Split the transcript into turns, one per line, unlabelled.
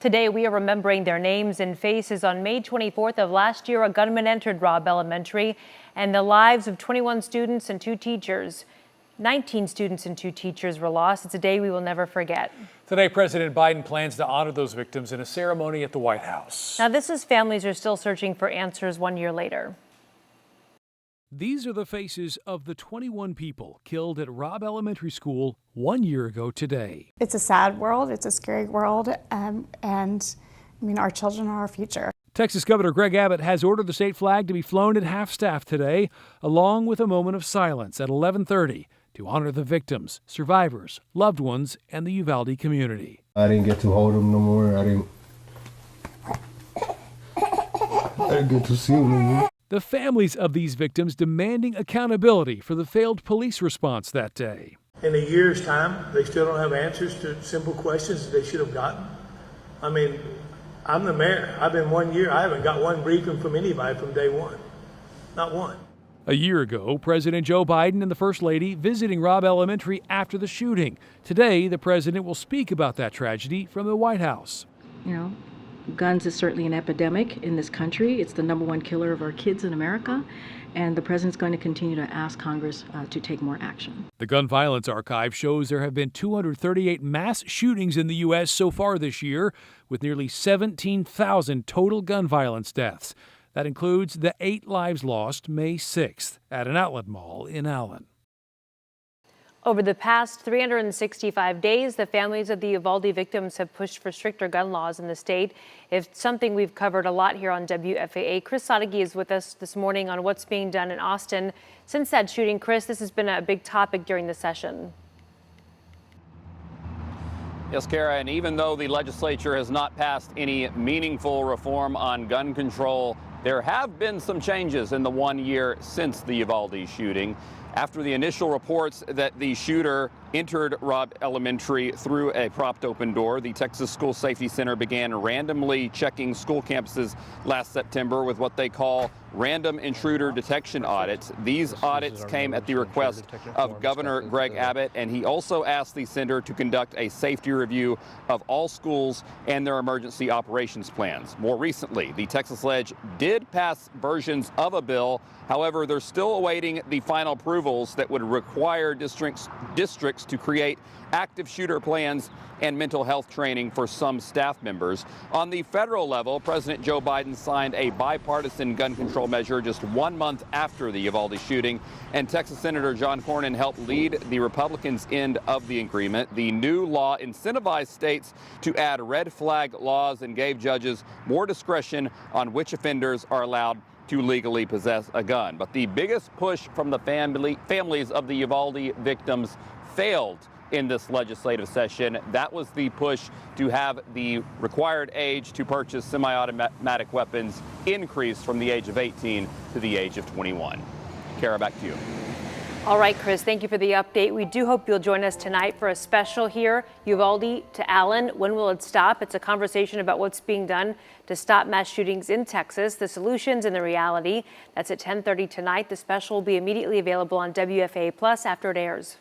Today, we are remembering their names and faces. On May 24th of last year, a gunman entered Robb Elementary, and the lives of 21 students and 2 teachers. 19 students and 2 teachers were lost. It's a day we will never forget.
Today, President Biden plans to honor those victims in a ceremony at the White House.
Now, this is families are still searching for answers 1 year later.
These are the faces of the 21 people killed at Robb Elementary School 1 year ago today.
It's a sad world, it's a scary world, and I mean, our children are our future.
Texas Governor Greg Abbott has ordered the state flag to be flown at half-staff today, along with a moment of silence at 11:30 to honor the victims, survivors, loved ones, and the Uvalde community.
I didn't get to hold him no more. I didn't get to see him no more.
The families of these victims demanding accountability for the failed police response that day.
In a year's time, they still don't have answers to simple questions that they should have gotten. I mean, I'm the mayor. I've been 1 year. I haven't got one briefing from anybody from day one. Not one.
A year ago, President Joe Biden and the First Lady visiting Robb Elementary after the shooting. Today, the president will speak about that tragedy from the White House.
You know, guns is certainly an epidemic in this country. It's the #1 killer of our kids in America, and the president's going to continue to ask Congress to take more action.
The Gun Violence Archive shows there have been 238 mass shootings in the U.S. so far this year, with nearly 17,000 total gun violence deaths. That includes the 8 lives lost May 6th at an outlet mall in Allen.
Over the past 365 days, the families of the Uvalde victims have pushed for stricter gun laws in the state. It's something we've covered a lot here on WFAA. Chris Sadeghi is with us this morning on what's being done in Austin. Since that shooting, Chris, this has been a big topic during the session.
Yes, Kara, and even though the legislature has not passed any meaningful reform on gun control, there have been some changes in the 1 year since the Uvalde shooting. After the initial reports that the shooter entered Robb Elementary through a propped open door, the Texas School Safety Center began randomly checking school campuses last September with what they call random intruder detection audits. These audits came at the request of Governor Greg Abbott, and he also asked the center to conduct a safety review of all schools and their emergency operations plans. More recently, the Texas Ledge did pass versions of a bill. However, they're still awaiting the final approvals that would require districts to create active shooter plans and mental health training for some staff members. On the federal level, President Joe Biden signed a bipartisan gun control measure just 1 month after the Uvalde shooting, and Texas Senator John Cornyn helped lead the Republicans' end of the agreement. The new law incentivized states to add red flag laws and gave judges more discretion on which offenders are allowed to legally possess a gun. But the biggest push from the families of the Uvalde victims failed in this legislative session. That was the push to have the required age to purchase semi-automatic weapons increased from the age of 18 to the age of 21. Kara, back to you.
All right, Chris, thank you for the update. We do hope you'll join us tonight for a special here, Uvalde to Allen. When will it stop? It's a conversation about what's being done to stop mass shootings in Texas, the solutions and the reality. That's at 10:30 tonight. The special will be immediately available on WFAA Plus after it airs.